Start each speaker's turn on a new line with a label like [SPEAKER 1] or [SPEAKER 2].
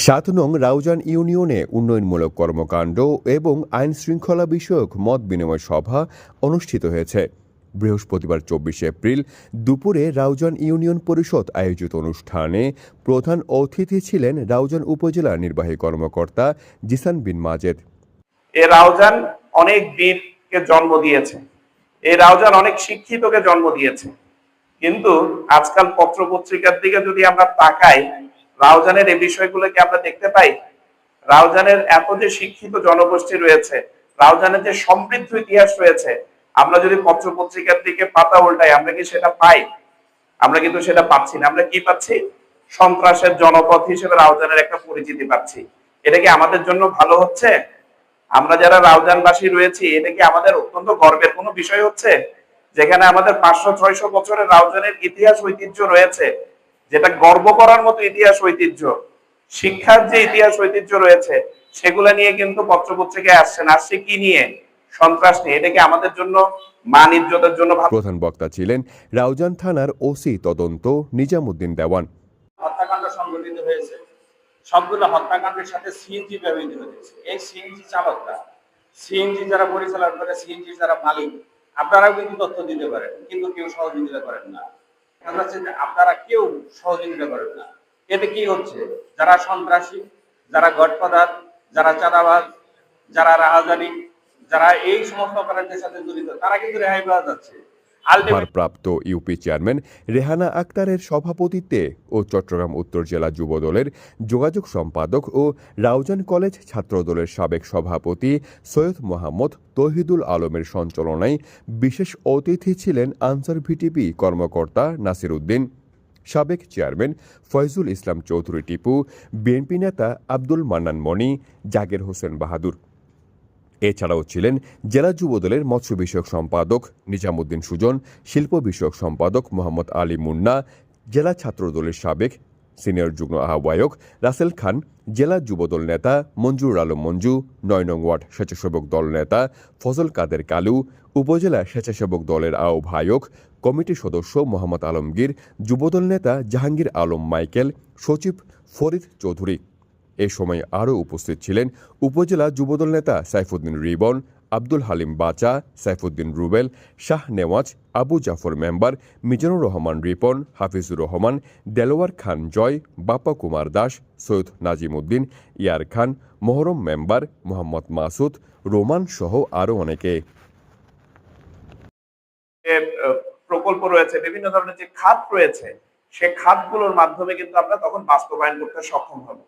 [SPEAKER 1] ৭ নং রাউজান ইউনিয়নে উন্নয়নমূলক কর্মকাণ্ড এবং আইন শৃঙ্খলা বিষয়ক মত বিনিময় সভা অনুষ্ঠিত হয়েছে। বৃহস্পতিবার ২৪ এপ্রিল দুপুরে রাউজান ইউনিয়ন পরিষদ আয়োজিত অনুষ্ঠানে প্রধান অতিথি ছিলেন রাউজান উপজেলা নির্বাহী কর্মকর্তা জিসান বিন মাজেদ।
[SPEAKER 2] এই রাউজান অনেক বীরকে জন্ম দিয়েছে, এই রাউজান অনেক শিক্ষিতকে জন্ম দিয়েছে, কিন্তু আজকাল পত্র পত্রিকার দিকে যদি আমরা তাকাই, রাউজানের এই বিষয়গুলোকে আমরা দেখতে পাই। রাউজানের এত যে শিক্ষিত জনগোষ্ঠী রয়েছে, রাউজানের যে সমৃদ্ধ ইতিহাস রয়েছে, আমরা যদি পত্র পত্রিকার দিকে পাতা উল্টাই, আমরা কি সেটা পাই? আমরা কিন্তু সেটা পাচ্ছি না। আমরা কি পাচ্ছি? সন্ত্রাসের জনপদ হিসেবে রাউজানের একটা পরিচিতি পাচ্ছি। এটা কি আমাদের জন্য ভালো হচ্ছে? আমরা যারা রাউজানবাসী রয়েছি, এটা কি আমাদের অত্যন্ত গর্বের কোনো বিষয় হচ্ছে? যেখানে আমাদের ৫০০-৬০০ বছরের রাউজানের ইতিহাস ঐতিহ্য রয়েছে, যেটা গর্ব করার মতো ইতিহাস ঐতিহ্য, শিক্ষার যে ইতিহাস ঐতিহ্য রয়েছে, সেগুলো নিয়ে কিন্তু পত্রপত্রিকায় আসছে কি নিয়ে? সন্ত্রাস নিয়ে। এটা কি আমাদের জন্য মান ইজ্জতের জন্য ভালো?
[SPEAKER 1] প্রধান বক্তা ছিলেন রাউজান থানার ওসি তদন্ত নিজামুদ্দিন দেওয়ান।
[SPEAKER 3] হত্যাকাণ্ড সংঘটিত হয়েছে, সবগুলো হত্যাকাণ্ডের সাথে সিএনজি ব্যবহৃত হয়েছে। এই সিএনজি চালকরা, সিএনজি যারা পরিচালনা করে, সিএনজি যারা মালিক, আপনারাও কিন্তু তথ্য দিতে পারেন, কিন্তু কেউ সহযোগিতা করেন না। দেখা যাচ্ছে যে আপনারা কেউ সহযোগিতা করেন না। এতে কি হচ্ছে? যারা সন্ত্রাসী, যারা গডফাদার, যারা চাঁদাবাজ, যারা রাহাজানি, যারা এই সমস্ত অপরাধের সাথে জড়িত, তারা কিন্তু রেহাই পাওয়া যাচ্ছে।
[SPEAKER 1] ভারপ্রাপ্ত ইউপি চেয়ারম্যান রেহানা আক্তারের সভাপতিত্বে ও চট্টগ্রাম উত্তর জেলা যুবদলের যোগাযোগ সম্পাদক ও রাউজান কলেজ ছাত্রদলের সাবেক সভাপতি সৈয়দ মোহাম্মদ তৌহিদুল আলমের সঞ্চালনায় বিশেষ অতিথি ছিলেন আনসার ভিটিপি কর্মকর্তা নাসির উদ্দিন, সাবেক চেয়ারম্যান ফয়জুল ইসলাম চৌধুরী টিপু, বিএনপি নেতা আব্দুল মান্নান মনি, জাকের হোসেন বাহাদুর। এছাড়াও ছিলেন জেলা যুবদলের মৎস্য বিষয়ক সম্পাদক নিজামুদ্দিন সুজন, শিল্প বিষয়ক সম্পাদক মোহাম্মদ আলী মুন্না, জেলা ছাত্রদলের সাবেক সিনিয়র যুগ্ম আহ্বায়ক রাসেল খান, জেলা যুবদল নেতা মঞ্জুর আলম মঞ্জু, ৯ নং ওয়ার্ড স্বেচ্ছাসেবক দল নেতা ফজল কাদের কালু, উপজেলা স্বেচ্ছাসেবক দলের আহ্বায়ক কমিটির সদস্য মোহাম্মদ আলমগীর, যুবদল নেতা জাহাঙ্গীর আলম মাইকেল, সচিব ফরিদ চৌধুরী। এ সময় আরও উপস্থিত ছিলেন উপজেলা যুবদল নেতা সাইফুদ্দিন রিবন, আব্দুল হালিম বাচা, সাইফুদ্দিন রুবেল, শাহ নেওয়াজ, আবু জাফর মেম্বার, মিজানুর রহমান রিপন, হাফিজুর রহমান, দেলোয়ার খান জয়, বাপ্পা কুমার দাস, সৈয়দ নাজিম উদ্দিন, ইয়ার খান, মোহরম মেম্বার, মোহাম্মদ মাসুদ, রোমান সহ আরও অনেকে।
[SPEAKER 2] প্রকল্প রয়েছে, বিভিন্ন ধরনের যে খাত রয়েছে, সে খাতগুলোর মাধ্যমে কিন্তু আমরা তখন বাস্তবায়ন করতে সক্ষম হব।